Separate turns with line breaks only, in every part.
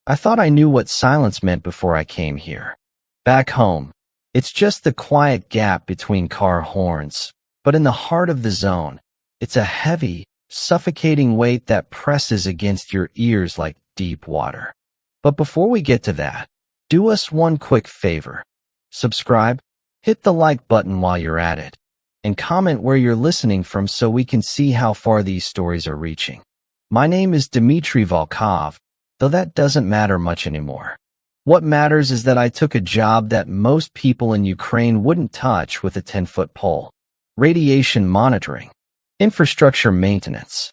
I thought I knew what silence meant before I came here. Back home, it's just the quiet gap between car horns, but in the heart of the zone, it's a heavy, suffocating weight that presses against your ears like deep water. But before we get to that, do us one quick favor. Subscribe, hit the like button while you're at it, and comment where you're listening from so we can see how far these stories are reaching. My name is Dmitry Volkov, though that doesn't matter much anymore. What matters is that I took a job that most people in Ukraine wouldn't touch with a 10-foot pole. Radiation monitoring. Infrastructure maintenance.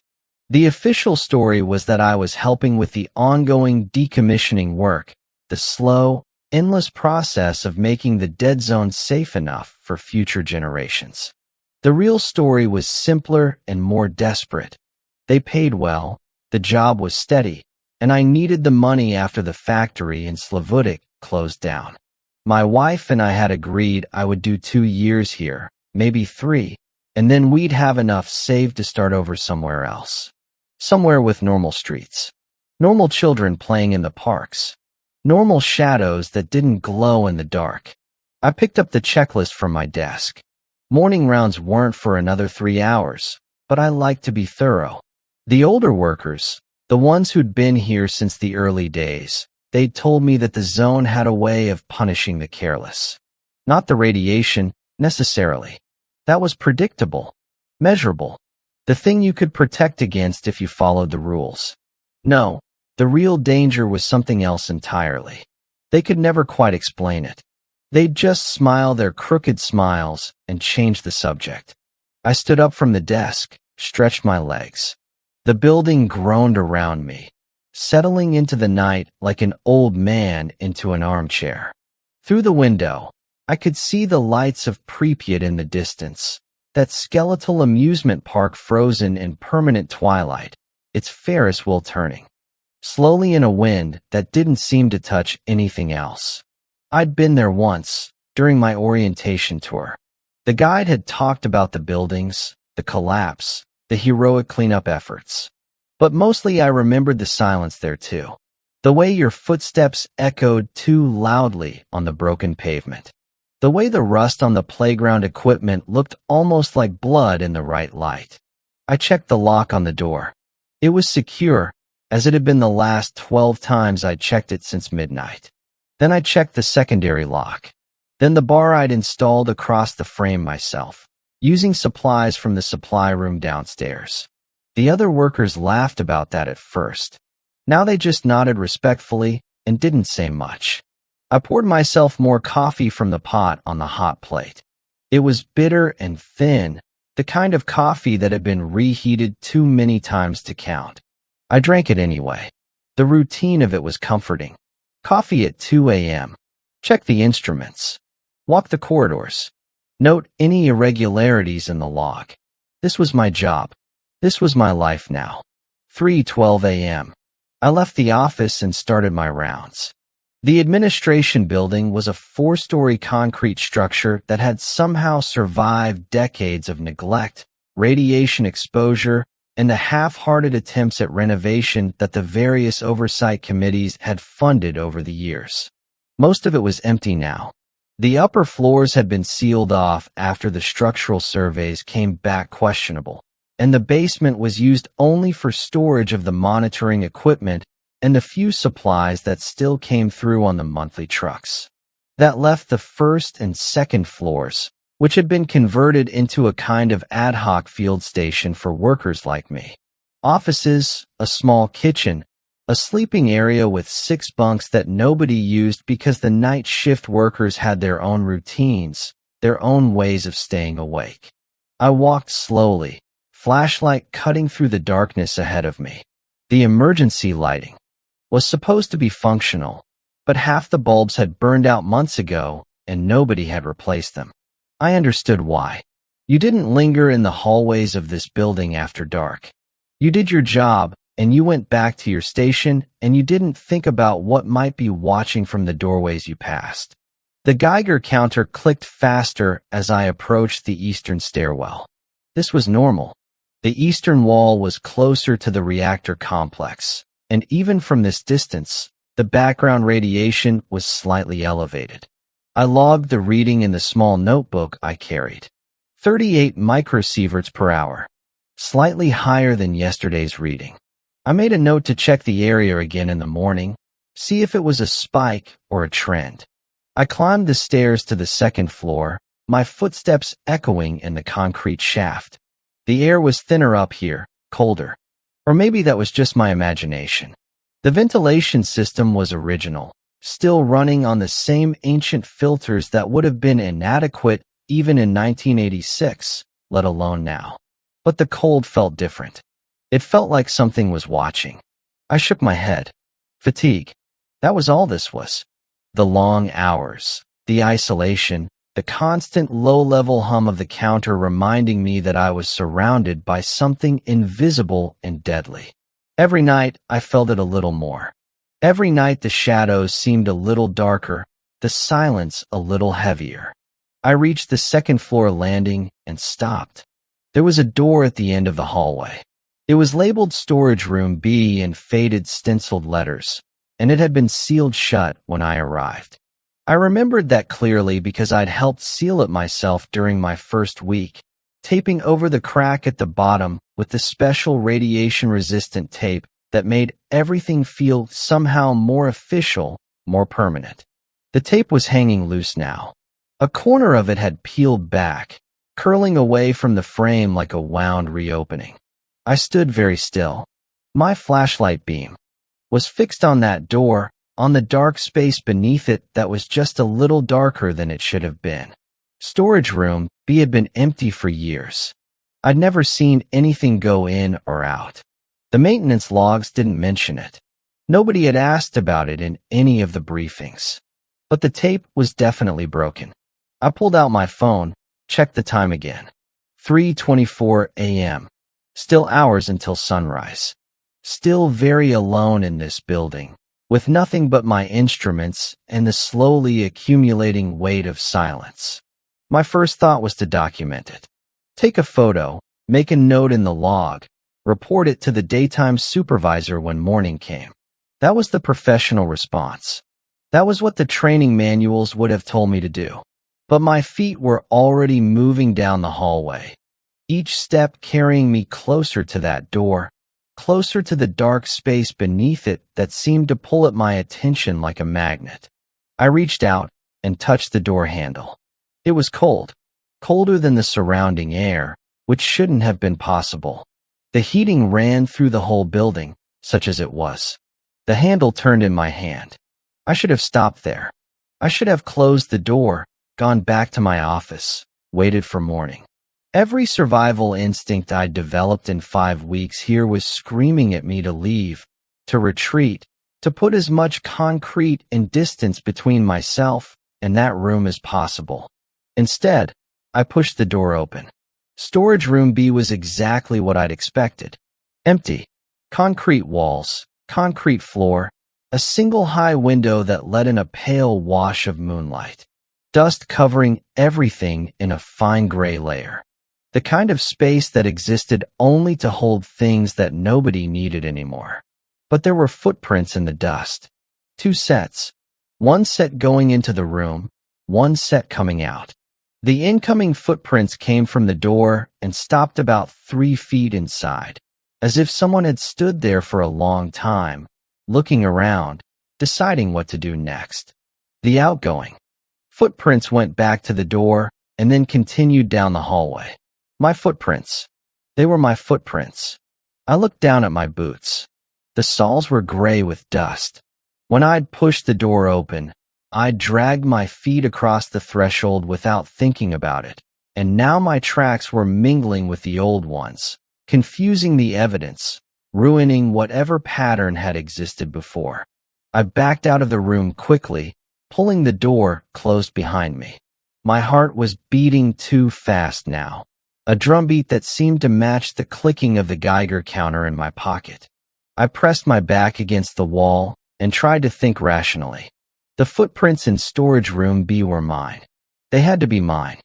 The official story was that I was helping with the ongoing decommissioning work, the slow, endless process of making the dead zone safe enough for future generations. The real story was simpler and more desperate. They paid well, the job was steady, and I needed the money after the factory in Slavutic closed down. My wife and I had agreed I would do 2 years here, maybe 3, and then we'd have enough saved to start over somewhere else. Somewhere with normal streets. Normal children playing in the parks. Normal shadows that didn't glow in the dark. I picked up the checklist from my desk. Morning rounds weren't for another 3 hours, but I liked to be thorough. The older workers, the ones who'd been here since the early days, they'd told me that the zone had a way of punishing the careless. Not the radiation, necessarily. That was predictable, measurable, the thing you could protect against if you followed the rules. No, the real danger was something else entirely. They could never quite explain it. They'd just smile their crooked smiles and change the subject. I stood up from the desk, stretched my legs. The building groaned around me, settling into the night like an old man into an armchair. Through the window, I could see the lights of Pripyat in the distance, that skeletal amusement park frozen in permanent twilight, its Ferris wheel turning, slowly in a wind that didn't seem to touch anything else. I'd been there once, during my orientation tour. The guide had talked about the buildings, the collapse, the heroic cleanup efforts. But mostly I remembered the silence there too. The way your footsteps echoed too loudly on the broken pavement. The way the rust on the playground equipment looked almost like blood in the right light. I checked the lock on the door. It was secure, as it had been the last 12 times I'd checked it since midnight. Then I checked the secondary lock. Then the bar I'd installed across the frame myself, using supplies from the supply room downstairs. The other workers laughed about that at first. Now they just nodded respectfully and didn't say much. I poured myself more coffee from the pot on the hot plate. It was bitter and thin, the kind of coffee that had been reheated too many times to count. I drank it anyway. The routine of it was comforting. Coffee at 2 a.m. Check the instruments. Walk the corridors. Note any irregularities in the log. This was my job. This was my life now. 3:12 a.m. I left the office and started my rounds. The administration building was a 4-story concrete structure that had somehow survived decades of neglect, radiation exposure, and the half-hearted attempts at renovation that the various oversight committees had funded over the years. Most of it was empty now. The upper floors had been sealed off after the structural surveys came back questionable, and the basement was used only for storage of the monitoring equipment and the few supplies that still came through on the monthly trucks. That left the first and second floors, which had been converted into a kind of ad hoc field station for workers like me. Offices, a small kitchen, a sleeping area with 6 bunks that nobody used because the night shift workers had their own routines, their own ways of staying awake. I walked slowly, flashlight cutting through the darkness ahead of me. The emergency lighting was supposed to be functional, but half the bulbs had burned out months ago and nobody had replaced them. I understood why. You didn't linger in the hallways of this building after dark. You did your job, and you went back to your station, and you didn't think about what might be watching from the doorways you passed. The Geiger counter clicked faster as I approached the eastern stairwell. This was normal. The eastern wall was closer to the reactor complex, and even from this distance, The background radiation was slightly elevated. I logged the reading in the small notebook I carried. 38 microsieverts per hour, slightly higher than yesterday's reading. I made a note to check the area again in the morning, see if it was a spike or a trend. I climbed the stairs to the second floor, my footsteps echoing in the concrete shaft. The air was thinner up here, colder. Or maybe that was just my imagination. The ventilation system was original, still running on the same ancient filters that would have been inadequate even in 1986, let alone now. But the cold felt different. It felt like something was watching. I shook my head. Fatigue. That was all this was. The long hours, the isolation, the constant low-level hum of the counter reminding me that I was surrounded by something invisible and deadly. Every night, I felt it a little more. Every night, the shadows seemed a little darker, the silence a little heavier. I reached the second-floor landing and stopped. There was a door at the end of the hallway. It was labeled Storage Room B in faded stenciled letters, and it had been sealed shut when I arrived. I remembered that clearly because I'd helped seal it myself during my first week, taping over the crack at the bottom with the special radiation-resistant tape that made everything feel somehow more official, more permanent. The tape was hanging loose now. A corner of it had peeled back, curling away from the frame like a wound reopening. I stood very still. My flashlight beam was fixed on that door, on the dark space beneath it that was just a little darker than it should have been. Storage Room B had been empty for years. I'd never seen anything go in or out. The maintenance logs didn't mention it. Nobody had asked about it in any of the briefings. But the tape was definitely broken. I pulled out my phone, checked the time again. 3:24 a.m. Still hours until sunrise. Still very alone in this building, with nothing but my instruments and the slowly accumulating weight of silence. My first thought was to document it. Take a photo, make a note in the log, report it to the daytime supervisor when morning came. That was the professional response. That was what the training manuals would have told me to do. But my feet were already moving down the hallway, each step carrying me closer to that door, closer to the dark space beneath it that seemed to pull at my attention like a magnet. I reached out and touched the door handle. It was cold, colder than the surrounding air, which shouldn't have been possible. The heating ran through the whole building, such as it was. The handle turned in my hand. I should have stopped there. I should have closed the door, gone back to my office, waited for morning. Every survival instinct I'd developed in 5 weeks here was screaming at me to leave, to retreat, to put as much concrete and distance between myself and that room as possible. Instead, I pushed the door open. Storage Room B was exactly what I'd expected. Empty. Concrete walls, concrete floor, a single high window that let in a pale wash of moonlight. Dust covering everything in a fine gray layer. The kind of space that existed only to hold things that nobody needed anymore. But there were footprints in the dust. 2 sets. One set going into the room, one set coming out. The incoming footprints came from the door and stopped about 3 feet inside, as if someone had stood there for a long time, looking around, deciding what to do next. The outgoing footprints went back to the door and then continued down the hallway. My footprints. They were my footprints. I looked down at my boots. The soles were gray with dust. When I'd pushed the door open, I'd dragged my feet across the threshold without thinking about it, and now my tracks were mingling with the old ones, confusing the evidence, ruining whatever pattern had existed before. I backed out of the room quickly, pulling the door closed behind me. My heart was beating too fast now. A drumbeat that seemed to match the clicking of the Geiger counter in my pocket. I pressed my back against the wall and tried to think rationally. The footprints in Storage Room B were mine. They had to be mine.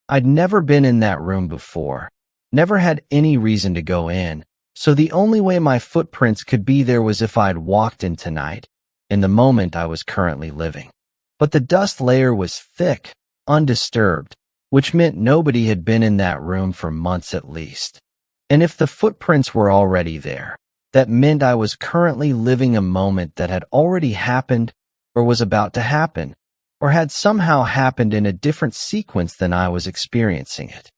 I'd never been in that room before, never had any reason to go in, so the only way my footprints could be there was if I'd walked in tonight, in the moment I was currently living. But the dust layer was thick, undisturbed, which meant nobody had been in that room for months at least. And if the footprints were already there, that meant I was currently living a moment that had already happened or was about to happen, or had somehow happened in a different sequence than I was experiencing it.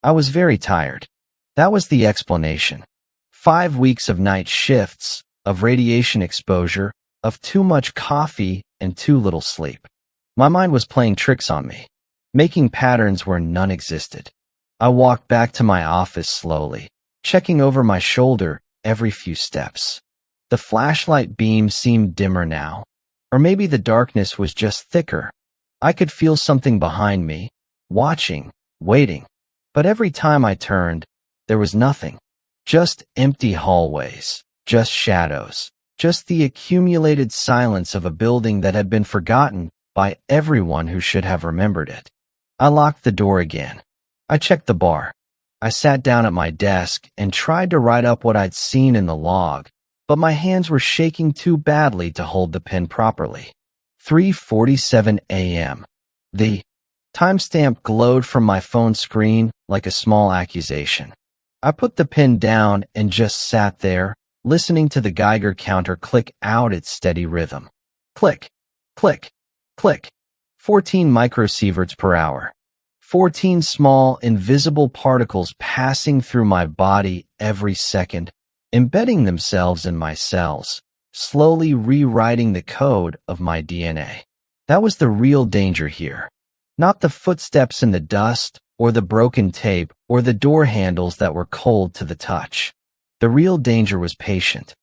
I was very tired. That was the explanation. 5 weeks of night shifts, of radiation exposure, of too much coffee and too little sleep. My mind was playing tricks on me, making patterns where none existed. I walked back to my office slowly, checking over my shoulder every few steps. The flashlight beam seemed dimmer now, or maybe the darkness was just thicker. I could feel something behind me, watching, waiting. But every time I turned, there was nothing. Just empty hallways, just shadows, just the accumulated silence of a building that had been forgotten by everyone who should have remembered it. I locked the door again. I checked the bar. I sat down at my desk and tried to write up what I'd seen in the log, but my hands were shaking too badly to hold the pen properly. 3:47 a.m. The timestamp glowed from my phone screen like a small accusation. I put the pen down and just sat there, listening to the Geiger counter click out its steady rhythm. Click, click, click. 14 microsieverts per hour. 14 small, invisible particles passing through my body every second, embedding themselves in my cells, slowly rewriting the code of my DNA. That was the real danger here. Not the footsteps in the dust, or the broken tape, or the door handles that were cold to the touch. The real danger was patient.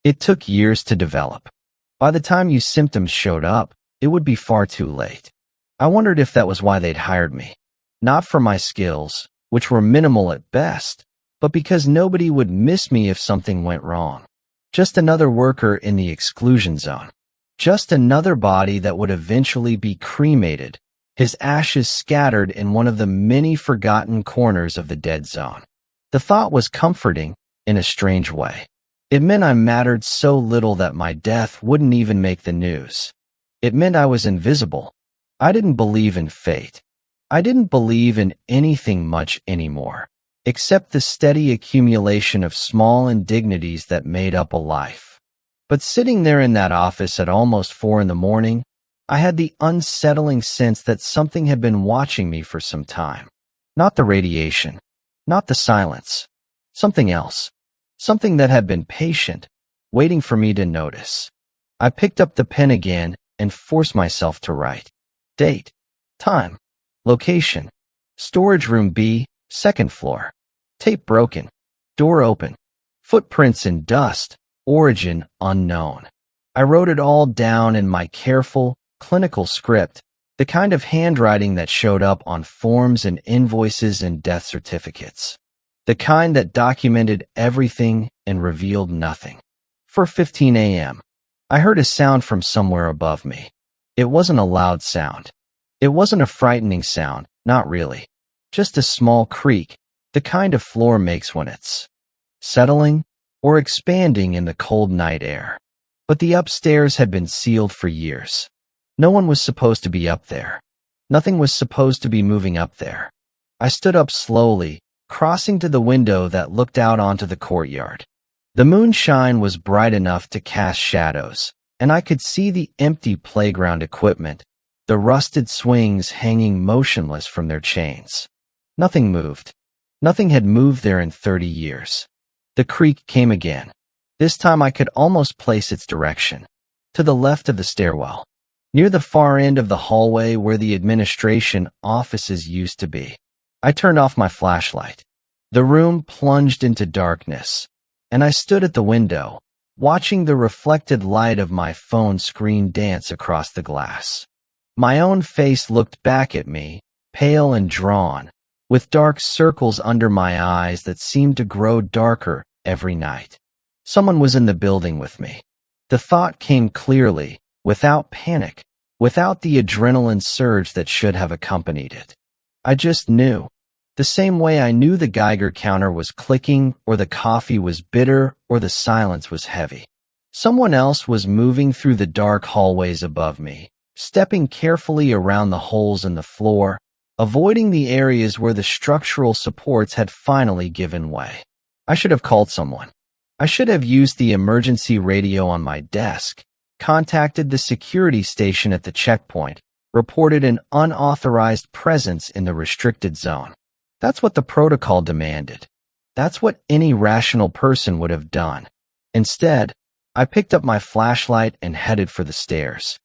It took years to develop. By the time your symptoms showed up, it would be far too late. I wondered if that was why they'd hired me. Not for my skills, which were minimal at best, but because nobody would miss me if something went wrong. Just another worker in the exclusion zone. Just another body that would eventually be cremated, his ashes scattered in one of the many forgotten corners of the dead zone. The thought was comforting in a strange way. It meant I mattered so little that my death wouldn't even make the news. It meant I was invisible. I didn't believe in fate. I didn't believe in anything much anymore, except the steady accumulation of small indignities that made up a life. But sitting there in that office at almost 4 in the morning, I had the unsettling sense that something had been watching me for some time. Not the radiation, not the silence. Something else. Something that had been patient, waiting for me to notice. I picked up the pen again and forced myself to write. Date, time, location, storage room B, 2nd floor. Tape broken, door open, footprints in dust, origin unknown. I wrote it all down in my careful, clinical script, the kind of handwriting that showed up on forms and invoices and death certificates. The kind that documented everything and revealed nothing. 4:15 a.m. I heard a sound from somewhere above me. It wasn't a loud sound. It wasn't a frightening sound, not really. Just a small creak, the kind a floor makes when it's settling or expanding in the cold night air. But the upstairs had been sealed for years. No one was supposed to be up there. Nothing was supposed to be moving up there. I stood up slowly, crossing to the window that looked out onto the courtyard. The moonshine was bright enough to cast shadows, and I could see the empty playground equipment, the rusted swings hanging motionless from their chains. Nothing moved. Nothing had moved there in 30 years. The creak came again. This time I could almost place its direction. To the left of the stairwell. Near the far end of the hallway where the administration offices used to be. I turned off my flashlight. The room plunged into darkness, and I stood at the window, watching the reflected light of my phone screen dance across the glass. My own face looked back at me, pale and drawn, with dark circles under my eyes that seemed to grow darker every night. Someone was in the building with me. The thought came clearly, without panic, without the adrenaline surge that should have accompanied it. I just knew. The same way I knew the Geiger counter was clicking, or the coffee was bitter, or the silence was heavy. Someone else was moving through the dark hallways above me, stepping carefully around the holes in the floor, avoiding the areas where the structural supports had finally given way. I should have called someone. I should have used the emergency radio on my desk, contacted the security station at the checkpoint, reported an unauthorized presence in the restricted zone. That's what the protocol demanded. That's what any rational person would have done. Instead, I picked up my flashlight and headed for the stairs.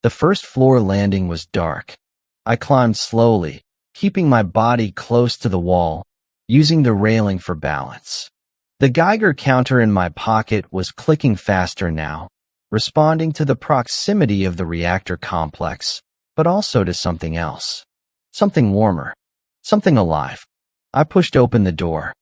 The first floor landing was dark. I climbed slowly, keeping my body close to the wall, using the railing for balance. The Geiger counter in my pocket was clicking faster now, responding to the proximity of the reactor complex, but also to something else. Something warmer. Something alive. I pushed open the door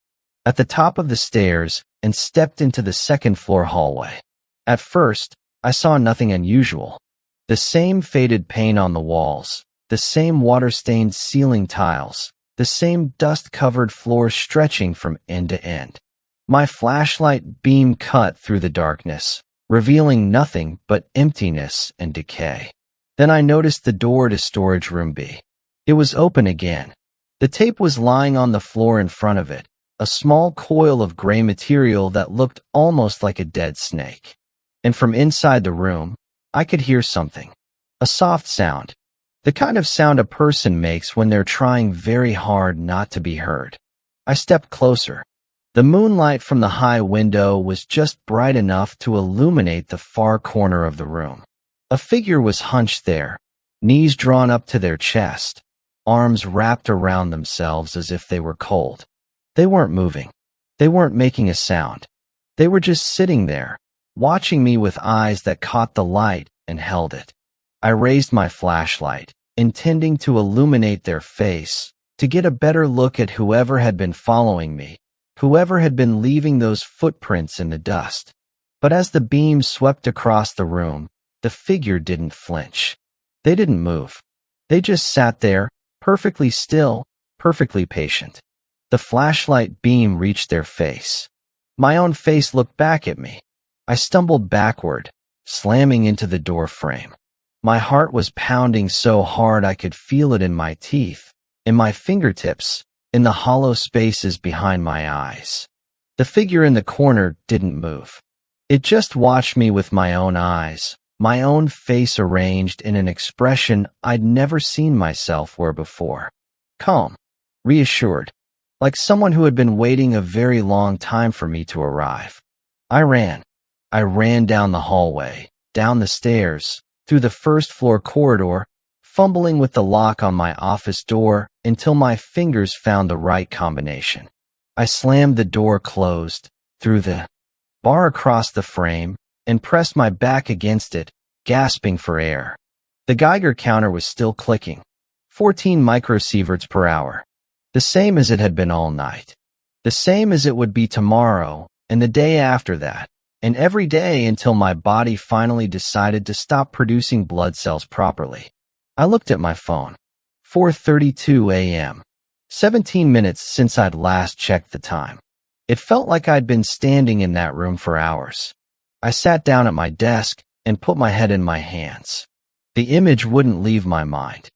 at the top of the stairs and stepped into the second-floor hallway. At first, I saw nothing unusual. The same faded paint on the walls, the same water-stained ceiling tiles, the same dust-covered floor stretching from end to end. My flashlight beam cut through the darkness, revealing nothing but emptiness and decay. Then I noticed the door to storage room B. It was open again. The tape was lying on the floor in front of it, a small coil of gray material that looked almost like a dead snake. And from inside the room, I could hear something. A soft sound. The kind of sound a person makes when they're trying very hard not to be heard. I stepped closer. The moonlight from the high window was just bright enough to illuminate the far corner of the room. A figure was hunched there, knees drawn up to their chest, arms wrapped around themselves as if they were cold. They weren't moving. They weren't making a sound. They were just sitting there, watching me with eyes that caught the light and held it. I raised my flashlight, intending to illuminate their face, to get a better look at whoever had been following me, whoever had been leaving those footprints in the dust. But as the beam swept across the room, the figure didn't flinch. They didn't move. They just sat there, perfectly still, perfectly patient. The flashlight beam reached their face. My own face looked back at me. I stumbled backward, slamming into the door frame. My heart was pounding so hard I could feel it in my teeth, in my fingertips, in the hollow spaces behind my eyes. The figure in the corner didn't move. It just watched me with my own eyes, my own face arranged in an expression I'd never seen myself wear before. Calm, reassured, like someone who had been waiting a very long time for me to arrive. I ran. I ran down the hallway, down the stairs, through the first-floor corridor, fumbling with the lock on my office door until my fingers found the right combination. I slammed the door closed, threw the bar across the frame, and pressed my back against it, gasping for air. The Geiger counter was still clicking. 14 microsieverts per hour. The same as it had been all night. The same as it would be tomorrow, and the day after that, and every day until my body finally decided to stop producing blood cells properly. I looked at my phone. 4:32 a.m. 17 minutes since I'd last checked the time. It felt like I'd been standing in that room for hours. I sat down at my desk and put my head in my hands. The image wouldn't leave my mind.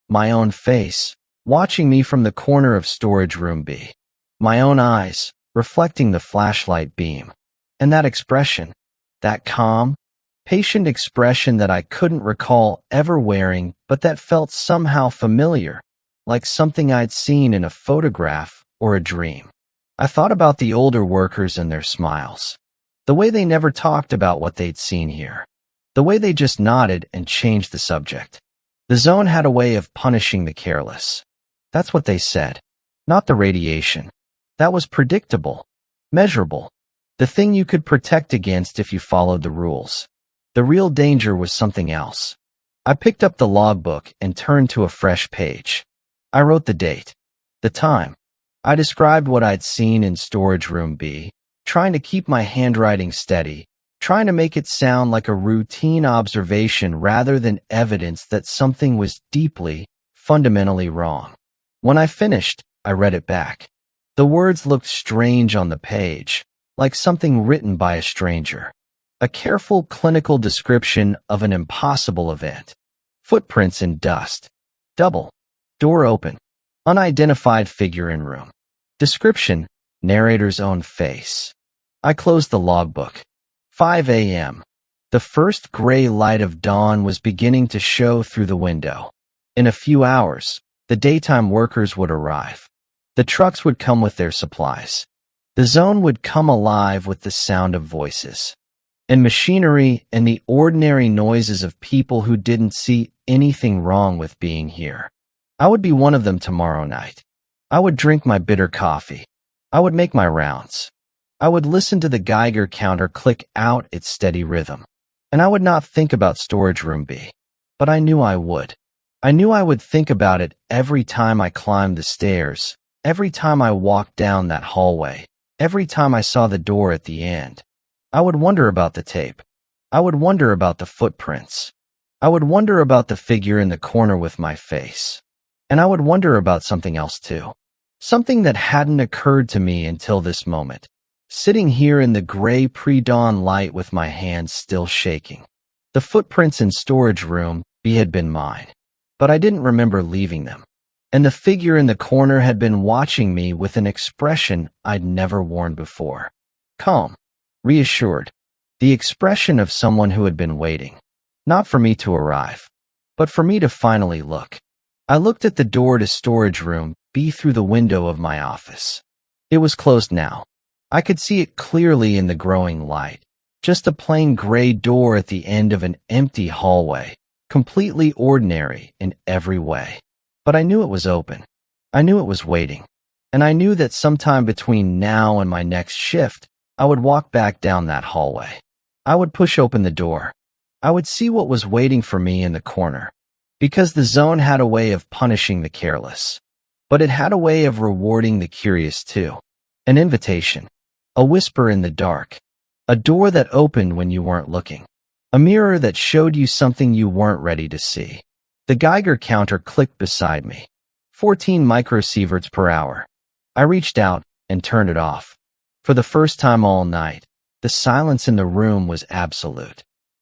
My own face, watching me from the corner of storage room B. My own eyes, reflecting the flashlight beam. And that expression, that calm, patient expression that I couldn't recall ever wearing, but that felt somehow familiar, like something I'd seen in a photograph or a dream. I thought about the older workers and their smiles, the way they never talked about what they'd seen here, the way they just nodded and changed the subject. The zone had a way of punishing the careless. That's what they said, not the radiation. That was predictable, measurable, the thing you could protect against if you followed the rules. The real danger was something else. I picked up the logbook and turned to a fresh page. I wrote the date, the time. I described what I'd seen in storage room B, trying to keep my handwriting steady, trying to make it sound like a routine observation rather than evidence that something was deeply, fundamentally wrong. When I finished, I read it back. The words looked strange on the page, like something written by a stranger. A careful clinical description of an impossible event. Footprints in dust. Double. Door open. Unidentified figure in room. Description, narrator's own face. I closed the logbook. 5 a.m. The first gray light of dawn was beginning to show through the window. In a few hours, the daytime workers would arrive. The trucks would come with their supplies. The zone would come alive with the sound of voices and machinery and the ordinary noises of people who didn't see anything wrong with being here. I would be one of them tomorrow night. I would drink my bitter coffee. I would make my rounds. I would listen to the Geiger counter click out its steady rhythm. And I would not think about storage room B. But I knew I would. I knew I would think about it every time I climbed the stairs, every time I walked down that hallway, every time I saw the door at the end. I would wonder about the tape. I would wonder about the footprints. I would wonder about the figure in the corner with my face. And I would wonder about something else too. Something that hadn't occurred to me until this moment. Sitting here in the gray pre-dawn light with my hands still shaking. The footprints in storage room B had been mine. But I didn't remember leaving them. And the figure in the corner had been watching me with an expression I'd never worn before. Calm. Reassured. The expression of someone who had been waiting. Not for me to arrive, but for me to finally look. I looked at the door to storage room B through the window of my office. It was closed now. I could see it clearly in the growing light. Just a plain gray door at the end of an empty hallway, completely ordinary in every way. But I knew it was open. I knew it was waiting. And I knew that sometime between now and my next shift, I would walk back down that hallway. I would push open the door. I would see what was waiting for me in the corner. Because the zone had a way of punishing the careless. But it had a way of rewarding the curious too. An invitation. A whisper in the dark. A door that opened when you weren't looking. A mirror that showed you something you weren't ready to see. The Geiger counter clicked beside me. 14 microsieverts per hour. I reached out and turned it off. For the first time all night, the silence in the room was absolute.